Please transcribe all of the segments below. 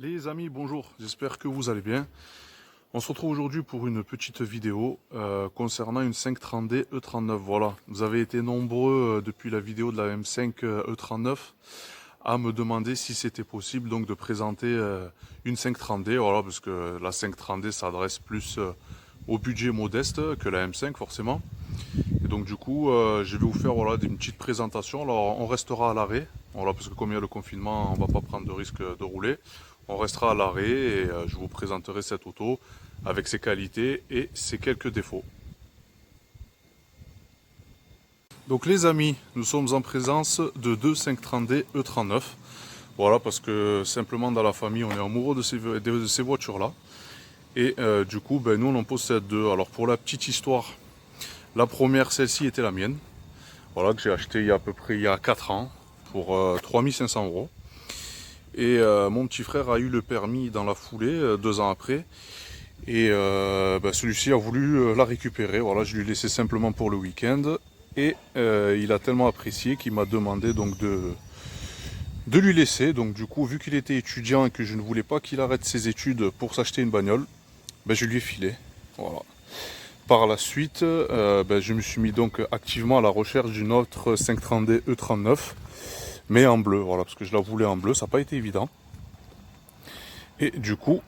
Les amis, bonjour, j'espère que vous allez bien. On se retrouve aujourd'hui pour une petite vidéo concernant une 530D E39. Voilà, vous avez été nombreux depuis la vidéo de la M5 E39 à me demander si c'était possible donc de présenter une 530D. Voilà, parce que la 530D s'adresse plus au budget modeste que la M5 forcément. Et donc du coup, je vais vous faire une petite présentation. Alors on restera à l'arrêt, voilà, parce que comme il y a le confinement, on va pas prendre de risque de rouler. On restera à l'arrêt et je vous présenterai cette auto avec ses qualités et ses quelques défauts. Donc les amis, nous sommes en présence de deux 530D E39. Voilà, parce que simplement dans la famille, on est amoureux de ces voitures-là. Et du coup, nous on en possède deux. Alors pour la petite histoire, la première, celle-ci était la mienne. Voilà, que j'ai acheté il y a à peu près 4 ans pour 3500 €. Et mon petit frère a eu le permis dans la foulée, 2 ans après. Et celui-ci a voulu la récupérer. Voilà, je lui ai laissé simplement pour le week-end. Et il a tellement apprécié qu'il m'a demandé donc de lui laisser. Donc du coup, vu qu'il était étudiant et que je ne voulais pas qu'il arrête ses études pour s'acheter une bagnole, je lui ai filé. Voilà. Par la suite, je me suis mis donc activement à la recherche d'une autre 530D E39, mais en bleu, voilà, parce que je la voulais en bleu, ça n'a pas été évident. Et du coup,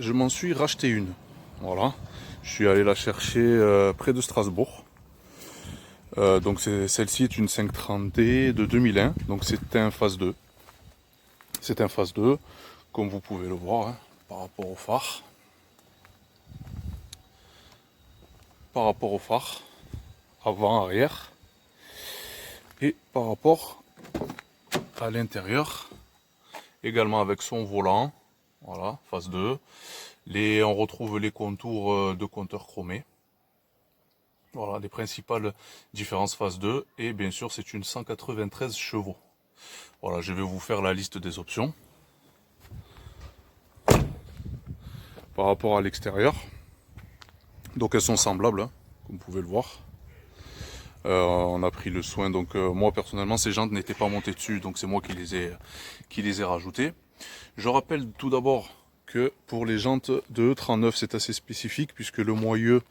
je m'en suis racheté une. Voilà, je suis allé la chercher près de Strasbourg. Donc celle-ci est une 530D de 2001, donc c'est un phase 2. C'est un phase 2, comme vous pouvez le voir, hein, par rapport au phare. Par rapport au phare, avant, arrière. Et par rapport à l'intérieur, également avec son volant, voilà, phase 2. On retrouve les contours de compteur chromé. Voilà, les principales différences phase 2. Et bien sûr, c'est une 193 chevaux. Voilà, je vais vous faire la liste des options. Par rapport à l'extérieur. Donc elles sont semblables, hein, comme vous pouvez le voir. On a pris le soin, donc moi personnellement ces jantes n'étaient pas montées dessus, donc c'est moi qui les ai rajoutées. Je rappelle tout d'abord que pour les jantes de E39 c'est assez spécifique puisque le moyeu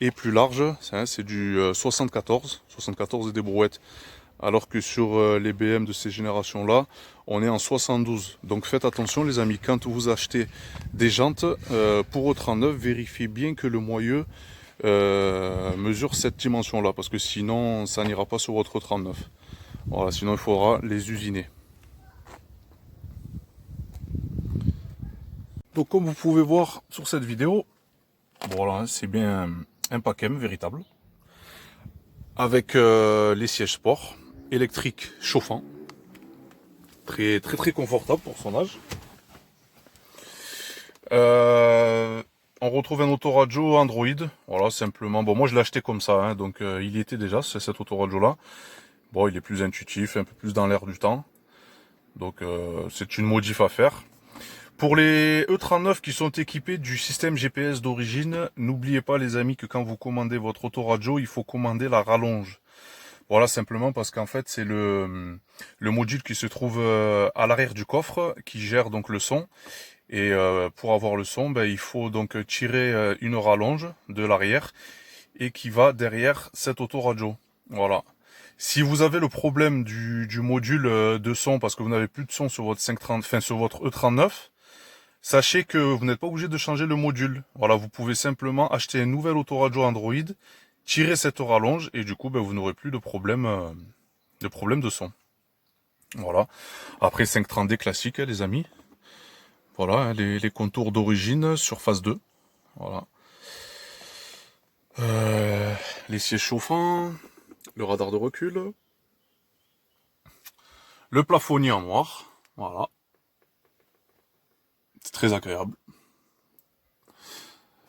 est plus large, c'est du 74 et des brouettes, alors que sur les BM de ces générations là on est en 72. Donc faites attention les amis, quand vous achetez des jantes pour E39, vérifiez bien que le moyeu mesure cette dimension là, parce que sinon ça n'ira pas sur votre 39. Voilà, sinon il faudra les usiner. Donc comme vous pouvez voir sur cette vidéo, voilà, c'est bien un Pacem véritable, avec les sièges sport, électriques chauffants, très confortable pour son âge. On retrouve un autoradio Android, voilà, simplement. Bon, moi je l'ai acheté comme ça, hein, donc il y était déjà, c'est cet autoradio là. Bon, il est plus intuitif, un peu plus dans l'air du temps. Donc c'est une modif à faire. Pour les E39 qui sont équipés du système GPS d'origine, n'oubliez pas les amis que quand vous commandez votre autoradio, il faut commander la rallonge. Voilà, simplement parce qu'en fait c'est le module qui se trouve à l'arrière du coffre qui gère donc le son. Et pour avoir le son, il faut donc tirer une rallonge de l'arrière et qui va derrière cet autoradio. Voilà. Si vous avez le problème du module de son parce que vous n'avez plus de son sur votre 530, enfin sur votre E39, sachez que vous n'êtes pas obligé de changer le module. Voilà, vous pouvez simplement acheter un nouvel autoradio Android, tirer cette rallonge et du coup, vous n'aurez plus de problème de son. Voilà. Après 530D classique, hein, les amis. Voilà, hein, les contours d'origine sur phase 2. Voilà. Les sièges chauffants, le radar de recul, le plafonnier en noir. Voilà. C'est très agréable.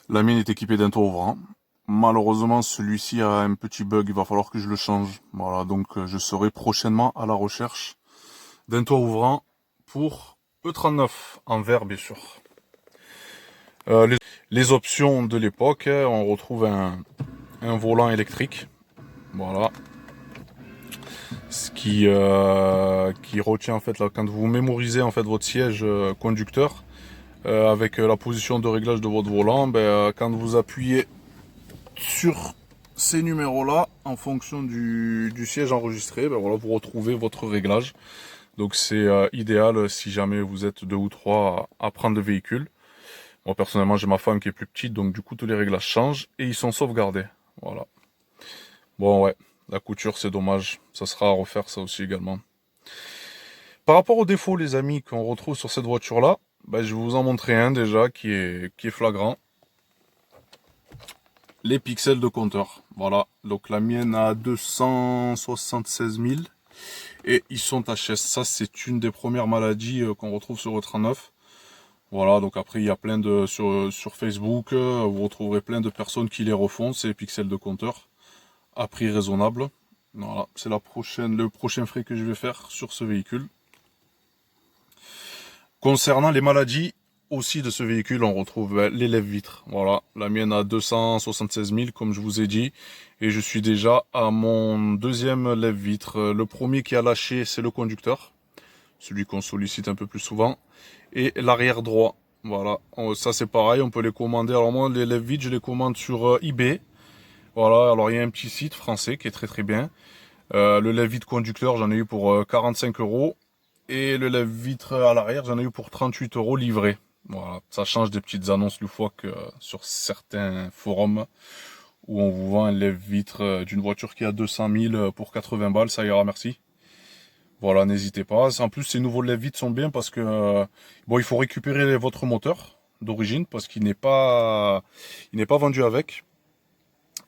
La mienne est équipée d'un toit ouvrant. Malheureusement, celui-ci a un petit bug, il va falloir que je le change. Voilà, donc je serai prochainement à la recherche d'un toit ouvrant pour E39, en vert bien sûr. Les options de l'époque, on retrouve un volant électrique. Voilà. ce qui retient en fait là, quand vous mémorisez en fait votre siège conducteur avec la position de réglage de votre volant, quand vous appuyez sur ces numéros là en fonction du siège enregistré, voilà, vous retrouvez votre réglage. Donc c'est idéal si jamais vous êtes 2 ou 3 à prendre le véhicule. Moi personnellement j'ai ma femme qui est plus petite, donc du coup tous les réglages changent et ils sont sauvegardés. Voilà. Bon ouais, la couture c'est dommage, ça sera à refaire ça aussi également. Par rapport aux défauts les amis qu'on retrouve sur cette voiture là, je vais vous en montrer un déjà qui est flagrant. Les pixels de compteur. Voilà, donc la mienne a 276 000 et ils sont HS. Ça c'est une des premières maladies qu'on retrouve sur le 39. Voilà, donc après il y a plein de sur Facebook, vous retrouverez plein de personnes qui les refont, ces pixels de compteur, à prix raisonnable. Voilà, c'est le prochain frais que je vais faire sur ce véhicule. Concernant les maladies aussi de ce véhicule, on retrouve les lève-vitres. Voilà, la mienne a 276 000 comme je vous ai dit, et je suis déjà à mon deuxième lève-vitre. Le premier qui a lâché, c'est le conducteur, celui qu'on sollicite un peu plus souvent, et l'arrière droit. Voilà, ça c'est pareil, on peut les commander. Alors moi, les lève-vitres, je les commande sur eBay. Voilà, alors il y a un petit site français qui est très très bien. Le lève-vitre conducteur, j'en ai eu pour 45 €. Et le lève-vitre à l'arrière, j'en ai eu pour 38 € livré. Voilà, ça change des petites annonces loufoques sur certains forums où on vous vend un lève-vitre d'une voiture qui a 200 000 pour 80 balles, ça ira merci. Voilà, n'hésitez pas. En plus, ces nouveaux lève-vitres sont bien parce que bon, il faut récupérer votre moteur d'origine parce qu'il n'est pas vendu avec.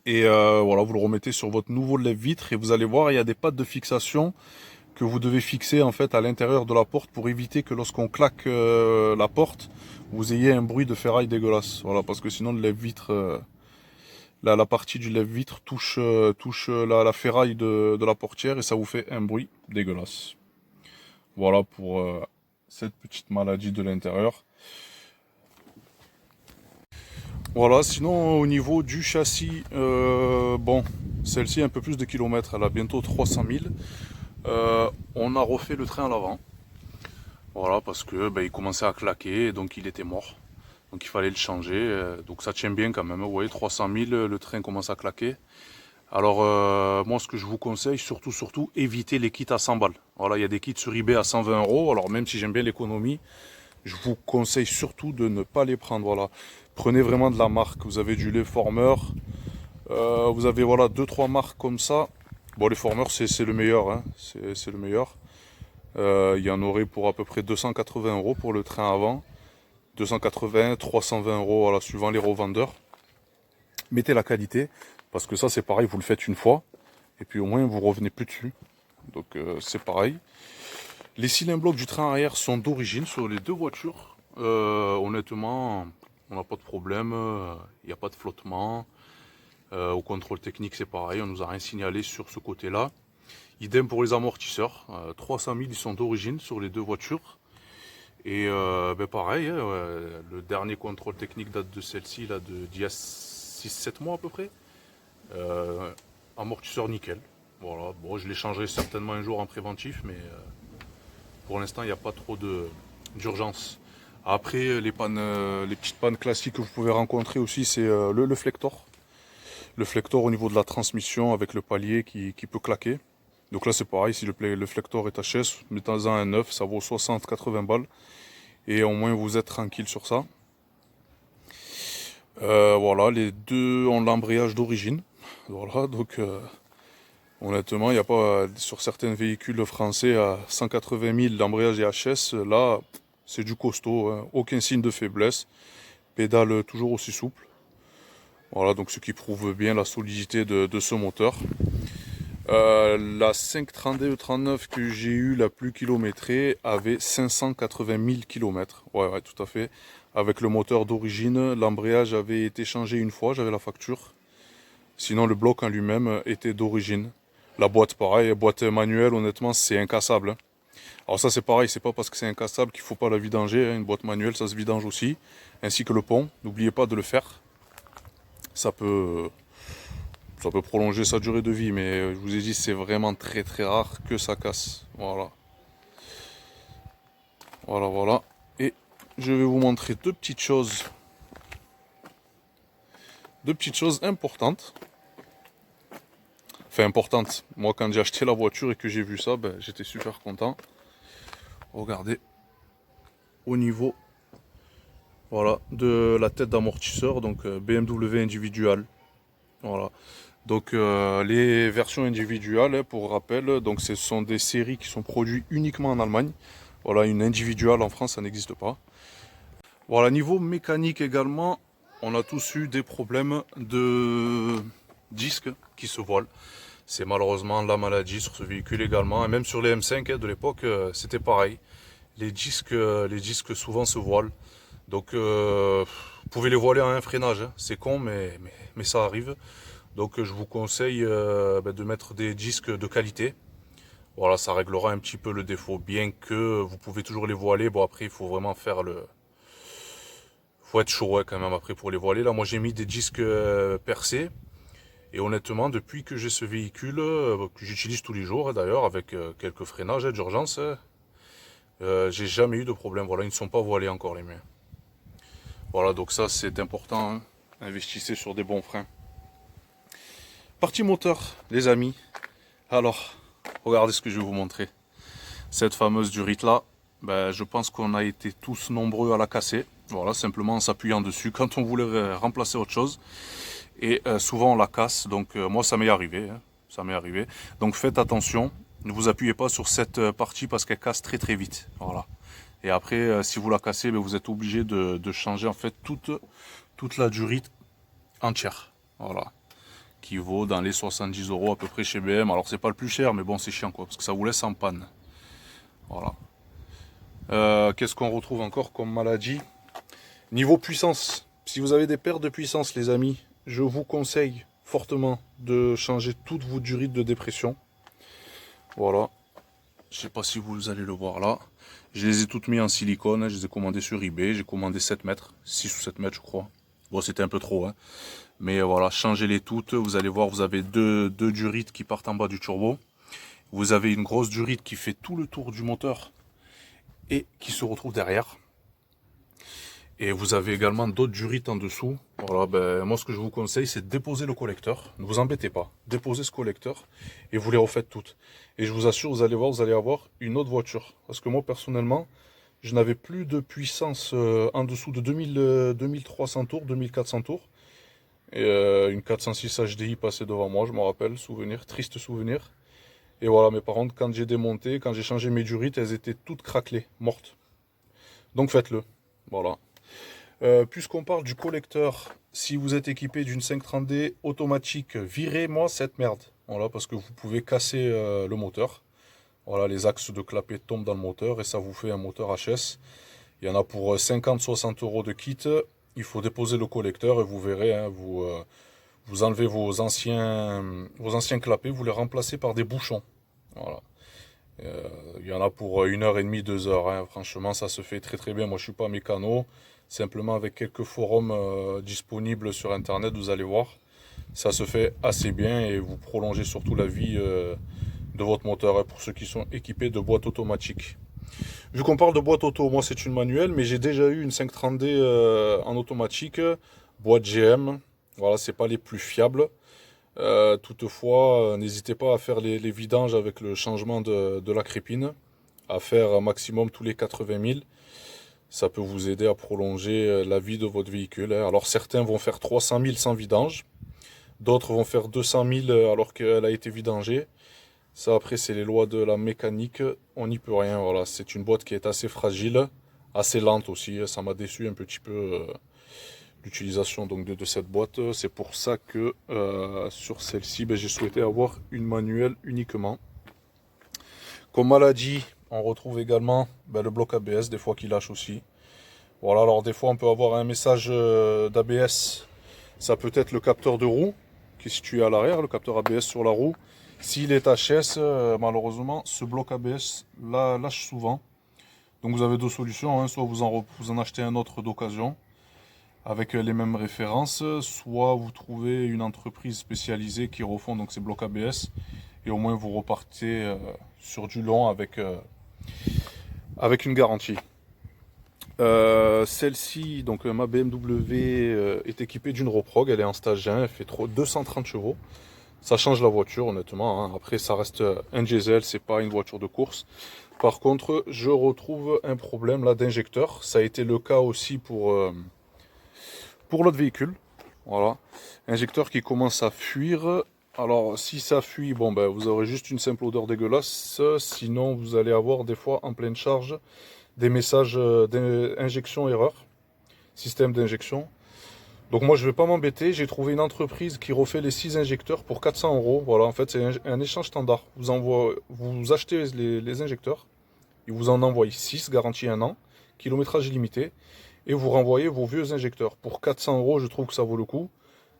Et voilà, vous le remettez sur votre nouveau lève-vitre et vous allez voir, il y a des pattes de fixation que vous devez fixer en fait à l'intérieur de la porte pour éviter que lorsqu'on claque la porte, vous ayez un bruit de ferraille dégueulasse. Voilà, parce que sinon le lève-vitre, la partie du lève-vitre touche la ferraille de la portière et ça vous fait un bruit dégueulasse. Voilà pour cette petite maladie de l'intérieur. Voilà, sinon au niveau du châssis, bon, celle-ci a un peu plus de kilomètres, elle a bientôt 300 000. On a refait le train à l'avant. Voilà, parce que il commençait à claquer, donc il était mort. Donc il fallait le changer. Donc ça tient bien quand même. Vous voyez, 300 000, le train commence à claquer. Alors moi, ce que je vous conseille, surtout, évitez les kits à 100 balles. Voilà, il y a des kits sur eBay à 120 €. Alors même si j'aime bien l'économie, je vous conseille surtout de ne pas les prendre. Voilà, prenez vraiment de la marque. Vous avez du Leformer. Vous avez voilà 2-3 marques comme ça. Bon, Leformer c'est le meilleur, hein. C'est le meilleur. Il y en aurait pour à peu près 280 € pour le train avant. 280, 320 €, voilà, suivant les revendeurs. Mettez la qualité, parce que ça c'est pareil, vous le faites une fois, et puis au moins vous revenez plus dessus. Donc c'est pareil. Les cylindres blocs du train arrière sont d'origine sur les deux voitures. Honnêtement, on n'a pas de problème, il n'y a pas de flottement. Au contrôle technique c'est pareil, on nous a rien signalé sur ce côté-là. Idem pour les amortisseurs, 300 000 ils sont d'origine sur les deux voitures. Et pareil, hein, le dernier contrôle technique date de celle-ci, là, d'il y a 6-7 mois à peu près. Amortisseur nickel. Voilà, bon, je les changerai certainement un jour en préventif, mais pour l'instant, il n'y a pas trop d'urgence. Après, les petites pannes classiques que vous pouvez rencontrer aussi, c'est le flector. Le flector au niveau de la transmission avec le palier qui peut claquer. Donc là c'est pareil, si le flector est HS, mettez-en un neuf, ça vaut 60-80 balles. Et au moins vous êtes tranquille sur ça. Voilà, les deux ont l'embrayage d'origine. Voilà, donc honnêtement, il n'y a pas sur certains véhicules français à 180 000 l'embrayage est HS. Là, c'est du costaud, hein. Aucun signe de faiblesse. Pédale toujours aussi souple. Voilà, donc ce qui prouve bien la solidité de ce moteur. La 530D E39 que j'ai eu la plus kilométrée avait 580 000 km. Ouais, tout à fait. Avec le moteur d'origine, l'embrayage avait été changé une fois, j'avais la facture. Sinon, le bloc en lui-même était d'origine. La boîte, pareil, boîte manuelle, honnêtement, c'est incassable, hein. Alors ça, c'est pareil, c'est pas parce que c'est incassable qu'il faut pas la vidanger, hein. Une boîte manuelle, ça se vidange aussi, ainsi que le pont. N'oubliez pas de le faire. Ça peut Ça peut prolonger sa durée de vie, mais je vous ai dit, c'est vraiment très très rare que ça casse. Voilà. Voilà, voilà. Et je vais vous montrer deux petites choses. Deux petites choses importantes. Enfin, importantes. Moi, quand j'ai acheté la voiture et que j'ai vu ça, ben, j'étais super content. Regardez. Au niveau, voilà, de la tête d'amortisseur, donc BMW individual. Voilà. Donc les versions individuelles, pour rappel, donc ce sont des séries qui sont produites uniquement en Allemagne. Voilà, une individuelle en France, ça n'existe pas. Voilà, niveau mécanique également, on a tous eu des problèmes de disques qui se voilent. C'est malheureusement la maladie sur ce véhicule également, et même sur les M5 de l'époque, c'était pareil. Les disques souvent se voilent. Donc vous pouvez les voiler à un freinage, hein. C'est con, mais ça arrive. Donc je vous conseille de mettre des disques de qualité. Voilà, ça réglera un petit peu le défaut, bien que vous pouvez toujours les voiler. Bon, après il faut vraiment faire faut être chaud, ouais, quand même après pour les voiler. Là moi j'ai mis des disques percés. Et honnêtement, depuis que j'ai ce véhicule, que j'utilise tous les jours d'ailleurs, avec quelques freinages d'urgence, j'ai jamais eu de problème. Voilà, ils ne sont pas voilés encore les miens. Voilà, donc ça c'est important, hein. Investissez sur des bons freins. Partie moteur, les amis. Alors, regardez ce que je vais vous montrer. Cette fameuse durite là, ben, je pense qu'on a été tous nombreux à la casser. Voilà, simplement en s'appuyant dessus quand on voulait remplacer autre chose. Et souvent on la casse, donc moi ça m'est arrivé, hein. Ça m'est arrivé. Donc faites attention, ne vous appuyez pas sur cette partie parce qu'elle casse très très vite. Voilà. Et après, si vous la cassez, ben, vous êtes obligé de changer en fait toute la durite entière. Voilà. Qui vaut dans les 70 € à peu près chez BM. Alors c'est pas le plus cher, mais bon c'est chiant quoi, parce que ça vous laisse en panne. Voilà. Qu'est-ce qu'on retrouve encore comme maladie? Niveau puissance, si vous avez des pertes de puissance les amis, je vous conseille fortement de changer toutes vos durites de dépression. Voilà. Je sais pas si vous allez le voir là. Je les ai toutes mises en silicone, je les ai commandées sur eBay, j'ai commandé 7 mètres, 6 ou 7 mètres je crois. Bon c'était un peu trop, hein. Mais voilà, changez-les toutes, vous allez voir, vous avez deux durites qui partent en bas du turbo. Vous avez une grosse durite qui fait tout le tour du moteur et qui se retrouve derrière. Et vous avez également d'autres durites en dessous. Voilà, ben, moi ce que je vous conseille c'est de déposer le collecteur. Ne vous embêtez pas, déposez ce collecteur et vous les refaites toutes. Et je vous assure, vous allez voir, vous allez avoir une autre voiture. Parce que moi personnellement, je n'avais plus de puissance en dessous de 2300 tours, 2400 tours. Et une 406 HDI passée devant moi, je me rappelle, souvenir, triste souvenir. Et voilà, mais par contre, quand j'ai démonté, quand j'ai changé mes durites, elles étaient toutes craquelées, mortes. Donc faites-le, voilà. Puisqu'on parle du collecteur, si vous êtes équipé d'une 530D automatique, virez-moi cette merde. Voilà, parce que vous pouvez casser le moteur. Voilà, les axes de clapet tombent dans le moteur et ça vous fait un moteur HS. Il y en a pour 50-60 € de kit. Il faut déposer le collecteur et vous verrez, hein, vous enlevez vos anciens clapets, vous les remplacez par des bouchons. Voilà. Il y en a pour 1h30, 2 heures. Hein. Franchement, ça se fait très très bien. Moi, je suis pas mécano. Simplement avec quelques forums disponibles sur internet, vous allez voir, ça se fait assez bien et vous prolongez surtout la vie de votre moteur, hein, pour ceux qui sont équipés de boîte automatique. Vu qu'on parle de boîte auto, moi c'est une manuelle, mais j'ai déjà eu une 530D en automatique, boîte GM. Voilà, c'est pas les plus fiables. Toutefois, n'hésitez pas à faire les vidanges avec le changement de la crépine, à faire un maximum tous les 80 000. Ça peut vous aider à prolonger la vie de votre véhicule. Alors certains vont faire 300 000 sans vidange, d'autres vont faire 200 000 alors qu'elle a été vidangée. Ça après c'est les lois de la mécanique, on n'y peut rien. Voilà, c'est une boîte qui est assez fragile, assez lente aussi. Ça m'a déçu un petit peu l'utilisation donc de cette boîte. C'est pour ça que sur celle-ci, j'ai souhaité avoir une manuelle uniquement. Comme maladie, on retrouve également le bloc ABS, des fois qui lâche aussi. Voilà, alors des fois on peut avoir un message d'ABS. Ça peut être le capteur de roue qui est situé à l'arrière, le capteur ABS sur la roue. S'il est HS, malheureusement, ce bloc ABS lâche souvent. Donc vous avez deux solutions, hein. Soit vous en achetez un autre d'occasion. avec les mêmes références, soit vous trouvez une entreprise spécialisée qui refond donc ces blocs ABS et au moins vous repartez sur du long avec une garantie. Celle-ci, donc ma BMW est équipée d'une Roprog, elle est en stage 1, elle fait 230 chevaux. Ça change la voiture honnêtement, hein. Après ça reste un diesel, c'est pas une voiture de course. Par contre, je retrouve un problème là d'injecteur. Ça a été le cas aussi pour l'autre véhicule. Voilà, injecteur qui commence à fuir. Alors si ça fuit, bon ben vous aurez juste une simple odeur dégueulasse. Sinon vous allez avoir des fois en pleine charge des messages d'injection erreur, système d'injection. Donc moi je vais pas m'embêter, j'ai trouvé une entreprise qui refait les 6 injecteurs pour 400 euros. Voilà, en fait c'est un échange standard. Vous achetez les injecteurs, ils vous en envoient 6, garantie 1 an, kilométrage illimité, et vous renvoyez vos vieux injecteurs. Pour 400 euros, je trouve que ça vaut le coup.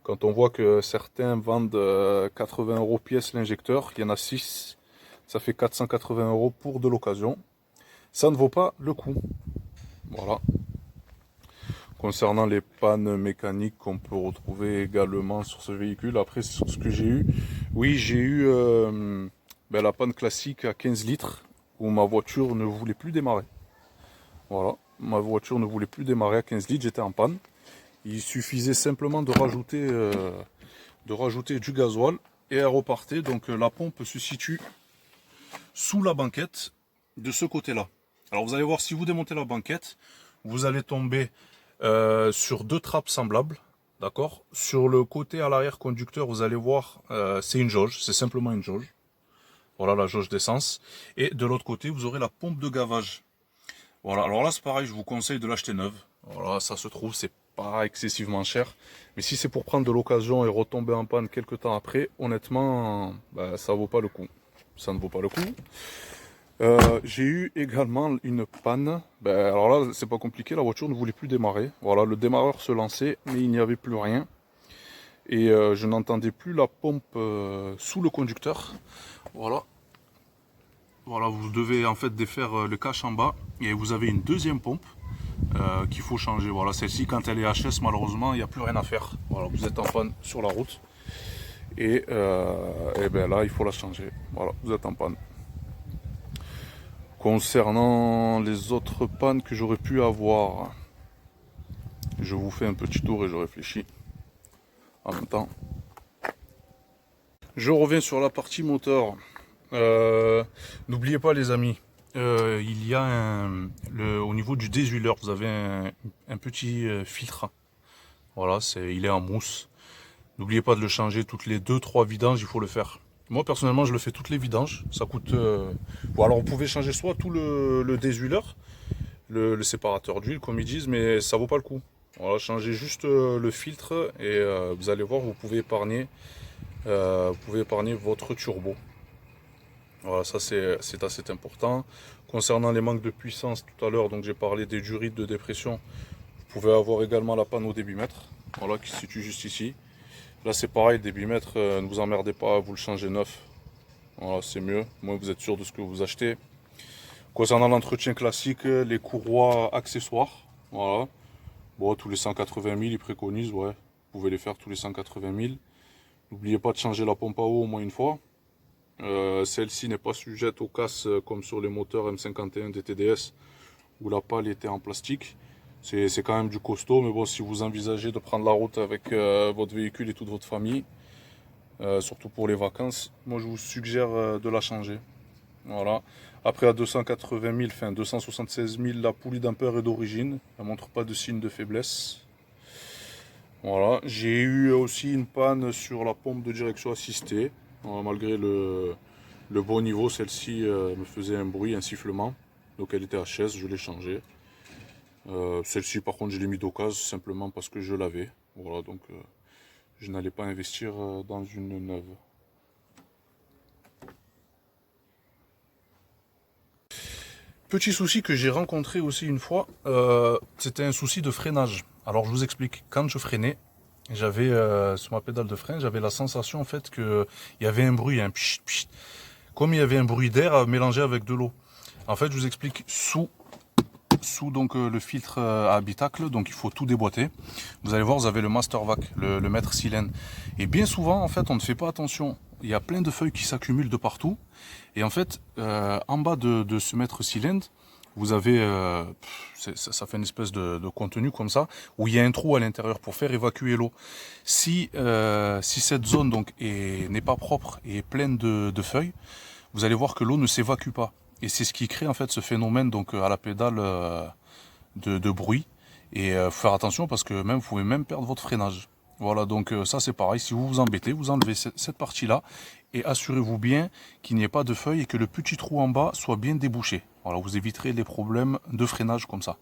Quand on voit que certains vendent 80 euros pièce l'injecteur, il y en a 6, ça fait 480 euros pour de l'occasion. Ça ne vaut pas le coup. Voilà. Concernant les pannes mécaniques qu'on peut retrouver également sur ce véhicule, après sur ce que j'ai eu, oui j'ai eu la panne classique à 15 litres où ma voiture ne voulait plus démarrer. Voilà, ma voiture ne voulait plus démarrer à 15 litres, j'étais en panne. Il suffisait simplement de rajouter du gasoil et elle repartait. Donc la pompe se situe sous la banquette de ce côté-là. Alors vous allez voir, si vous démontez la banquette, vous allez tomber sur 2 trappes semblables, d'accord. Sur le côté à l'arrière conducteur, vous allez voir, c'est une jauge, c'est simplement une jauge. Voilà la jauge d'essence. Et de l'autre côté, vous aurez la pompe de gavage. Voilà, alors là c'est pareil, je vous conseille de l'acheter neuve. Voilà, ça se trouve, c'est pas excessivement cher. Mais si c'est pour prendre de l'occasion et retomber en panne quelques temps après, honnêtement, ça vaut pas le coup. Ça ne vaut pas le coup. J'ai eu également une panne. Alors là, c'est pas compliqué, la voiture ne voulait plus démarrer. Voilà, le démarreur se lançait, mais il n'y avait plus rien. Et je n'entendais plus la pompe sous le conducteur. Voilà. Voilà, vous devez en fait défaire le cache en bas et vous avez une deuxième pompe qu'il faut changer. Voilà, celle-ci, quand elle est HS, malheureusement, il n'y a plus rien à faire. Voilà, vous êtes en panne sur la route et là, il faut la changer. Voilà, vous êtes en panne. Concernant les autres pannes que j'aurais pu avoir, je vous fais un petit tour et je réfléchis en même temps. Je reviens sur la partie moteur. N'oubliez pas les amis, il y a au niveau du désuileur, vous avez un petit filtre. Voilà, il est en mousse. N'oubliez pas de le changer toutes les 2-3 vidanges, il faut le faire. Moi personnellement je le fais toutes les vidanges, ça coûte... Bon, alors vous pouvez changer soit tout le désuileur, le séparateur d'huile comme ils disent, mais ça vaut pas le coup. Voilà, changez juste le filtre et vous allez voir, vous pouvez épargner votre turbo. Voilà, ça c'est assez important. Concernant les manques de puissance tout à l'heure, donc j'ai parlé des durites de dépression. Vous pouvez avoir également la panne au débitmètre, voilà, qui se situe juste ici. Là c'est pareil, débitmètre, ne vous emmerdez pas, vous le changez neuf. Voilà, c'est mieux, moi vous êtes sûr de ce que vous achetez. Concernant l'entretien classique, les courroies accessoires, voilà. Bon, tous les 180 000 ils préconisent, ouais. Vous pouvez les faire tous les 180 000. N'oubliez pas de changer la pompe à eau au moins une fois. Celle-ci n'est pas sujette aux casses comme sur les moteurs M51 DTDS où la pale était en plastique. C'est quand même du costaud, mais bon, si vous envisagez de prendre la route avec votre véhicule et toute votre famille, surtout pour les vacances, moi je vous suggère de la changer. Voilà. Après à 280 000, enfin 276 000, la poulie d'ampère est d'origine, elle ne montre pas de signe de faiblesse. Voilà. J'ai eu aussi une panne sur la pompe de direction assistée. Malgré le bon niveau, celle-ci me faisait un bruit, un sifflement. Donc elle était HS, je l'ai changée. Celle-ci par contre je l'ai mis d'occasion simplement parce que je l'avais. Voilà, donc je n'allais pas investir dans une neuve. Petit souci que j'ai rencontré aussi une fois, c'était un souci de freinage. Alors je vous explique, quand je freinais, j'avais sur ma pédale de frein, j'avais la sensation en fait qu'il y avait un bruit, un pchit, pchit, comme il y avait un bruit d'air mélangé avec de l'eau. En fait, je vous explique, sous sous donc le filtre à habitacle, donc il faut tout déboîter. Vous allez voir, vous avez le master vac, le maître silène. Et bien souvent, en fait, on ne fait pas attention. Il y a plein de feuilles qui s'accumulent de partout. Et en fait, en bas de ce maître silène, vous avez, ça fait une espèce de contenu comme ça, où il y a un trou à l'intérieur pour faire évacuer l'eau. Si cette zone donc n'est pas propre et est pleine de feuilles, vous allez voir que l'eau ne s'évacue pas. Et c'est ce qui crée en fait ce phénomène donc à la pédale de bruit. Et faut faire attention parce que même vous pouvez même perdre votre freinage. Voilà, donc ça c'est pareil, si vous vous embêtez, vous enlevez cette partie-là et assurez-vous bien qu'il n'y ait pas de feuilles et que le petit trou en bas soit bien débouché. Voilà, vous éviterez les problèmes de freinage comme ça.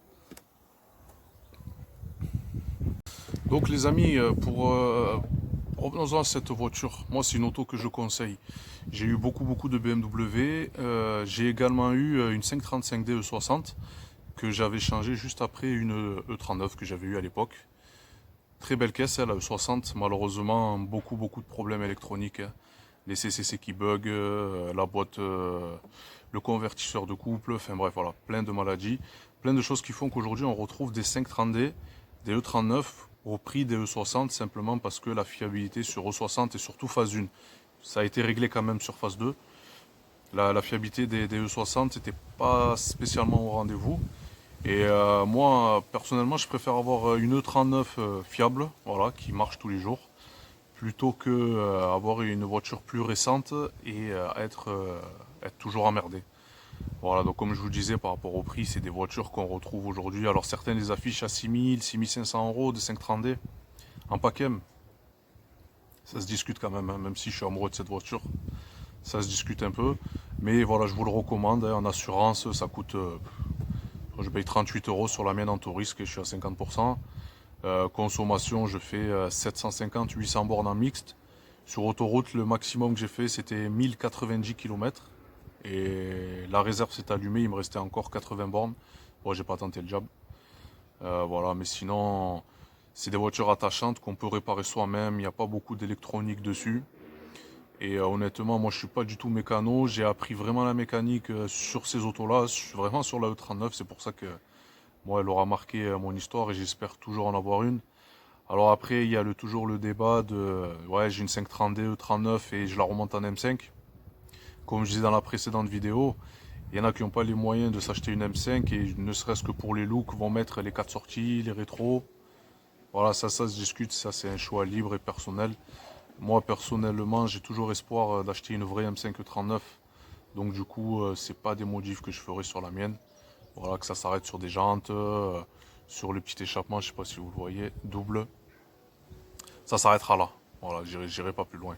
Donc les amis, revenons-en à cette voiture. Moi c'est une auto que je conseille. J'ai eu beaucoup de BMW. J'ai également eu une 535D E60 que j'avais changé juste après une E39 que j'avais eu à l'époque. Très belle caisse, la E60, malheureusement beaucoup de problèmes électroniques. Les CCC qui bug, la boîte, le convertisseur de couple, enfin bref voilà, plein de maladies, plein de choses qui font qu'aujourd'hui on retrouve des 530D, des E39 au prix des E60 simplement parce que la fiabilité sur E60 et surtout phase 1, ça a été réglé quand même sur phase 2. La fiabilité des E60 n'était pas spécialement au rendez-vous. Et moi, personnellement, je préfère avoir une E39 fiable, voilà, qui marche tous les jours, plutôt que avoir une voiture plus récente et être toujours emmerdé. Voilà, donc comme je vous disais, par rapport au prix, c'est des voitures qu'on retrouve aujourd'hui. Alors certains les affichent à 6 000, 6 500 € de 530D en PACEM. Ça se discute quand même, hein, même si je suis amoureux de cette voiture. Ça se discute un peu. Mais voilà, je vous le recommande. Hein, en assurance, ça coûte... je paye 38 € sur la mienne en tout risque et je suis à 50%. Consommation, je fais 750-800 bornes en mixte. Sur autoroute, le maximum que j'ai fait, c'était 1090 km. Et la réserve s'est allumée, il me restait encore 80 bornes. Bon, j'ai pas tenté le job. Voilà, mais sinon, c'est des voitures attachantes qu'on peut réparer soi-même. Il n'y a pas beaucoup d'électronique dessus. Et honnêtement, moi je suis pas du tout mécano. J'ai appris vraiment la mécanique sur ces autos-là. Je suis vraiment sur la E39. C'est pour ça que moi, elle aura marqué mon histoire et j'espère toujours en avoir une. Alors après, il y a toujours le débat de ouais, j'ai une 530D E39 et je la remonte en M5. Comme je disais dans la précédente vidéo, il y en a qui n'ont pas les moyens de s'acheter une M5 et ne serait-ce que pour les looks vont mettre les 4 sorties, les rétros. Voilà, ça se discute, ça c'est un choix libre et personnel. Moi personnellement, j'ai toujours espoir d'acheter une vraie M5 E39. Donc du coup, c'est pas des modifs que je ferai sur la mienne. Voilà, que ça s'arrête sur des jantes, sur le petit échappement, je sais pas si vous le voyez, double. Ça s'arrêtera là. Voilà, j'irai pas plus loin.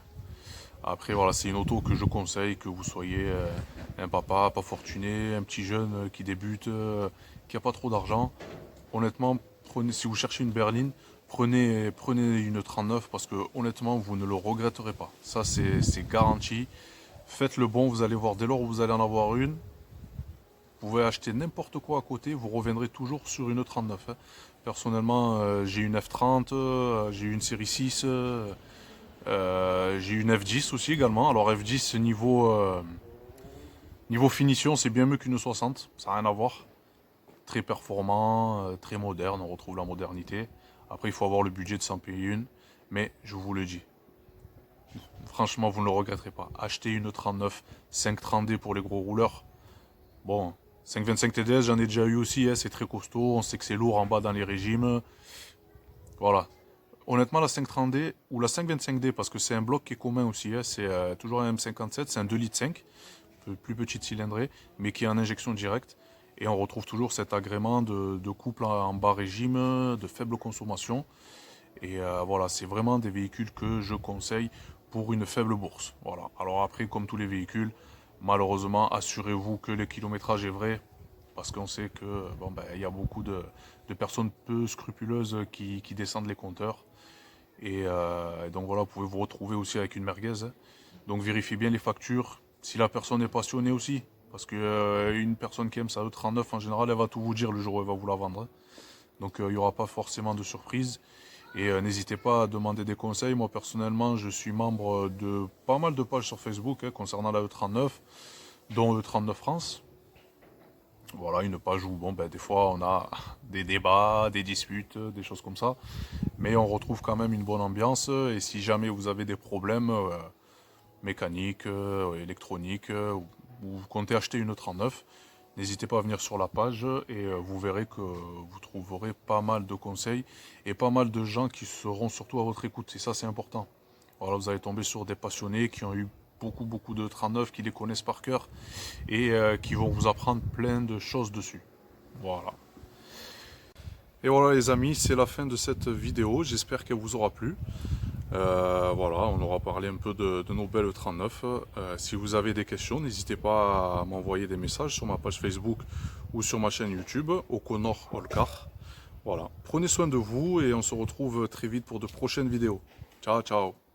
Après, voilà, c'est une auto que je conseille, que vous soyez un papa pas fortuné, un petit jeune qui débute, qui a pas trop d'argent. Honnêtement, si vous cherchez une berline, prenez une 39 parce que honnêtement, vous ne le regretterez pas. Ça, c'est garanti. Faites le bon, vous allez voir dès lors où vous allez en avoir une. Vous pouvez acheter n'importe quoi à côté, vous reviendrez toujours sur une 39. Hein. Personnellement, j'ai une F30, j'ai une série 6, j'ai une F10 aussi également. Alors F10 niveau finition, c'est bien mieux qu'une 60, ça n'a rien à voir. Très performant, très moderne, on retrouve la modernité. Après, il faut avoir le budget de s'en payer une, mais je vous le dis. Franchement, vous ne le regretterez pas. Achetez une 39, 530D pour les gros rouleurs. Bon, 525 TDS, j'en ai déjà eu aussi, hein, c'est très costaud, on sait que c'est lourd en bas dans les régimes. Voilà. Honnêtement, la 530D ou la 525D, parce que c'est un bloc qui est commun aussi, hein, c'est toujours un M57, c'est un 2,5 litres, plus petite cylindrée, mais qui est en injection directe. Et on retrouve toujours cet agrément de couple en bas régime, de faible consommation. Et voilà, c'est vraiment des véhicules que je conseille pour une faible bourse. Voilà. Alors après, comme tous les véhicules, malheureusement, assurez-vous que le kilométrage est vrai, parce qu'on sait que bon, ben, y a beaucoup de personnes peu scrupuleuses qui descendent les compteurs. Et donc voilà, vous pouvez vous retrouver aussi avec une merguez. Donc vérifiez bien les factures, si la personne est passionnée aussi. Parce que une personne qui aime sa E39, en général, elle va tout vous dire le jour où elle va vous la vendre. Donc il n'y aura pas forcément de surprise. Et n'hésitez pas à demander des conseils. Moi personnellement, je suis membre de pas mal de pages sur Facebook concernant la E39, dont E39 France. Voilà, une page où, bon, ben, des fois, on a des débats, des disputes, des choses comme ça. Mais on retrouve quand même une bonne ambiance. Et si jamais vous avez des problèmes mécaniques, électroniques, ou vous comptez acheter une 39, n'hésitez pas à venir sur la page et vous verrez que vous trouverez pas mal de conseils et pas mal de gens qui seront surtout à votre écoute. Et ça, c'est important. Voilà, vous allez tomber sur des passionnés qui ont eu beaucoup de 39, qui les connaissent par cœur et qui vont vous apprendre plein de choses dessus. Voilà. Et voilà les amis, c'est la fin de cette vidéo. J'espère qu'elle vous aura plu. Voilà, on aura parlé un peu de nos belles 39. Si vous avez des questions, n'hésitez pas à m'envoyer des messages sur ma page Facebook ou sur ma chaîne YouTube, O'Connor Olcar. Voilà, prenez soin de vous et on se retrouve très vite pour de prochaines vidéos. Ciao, ciao.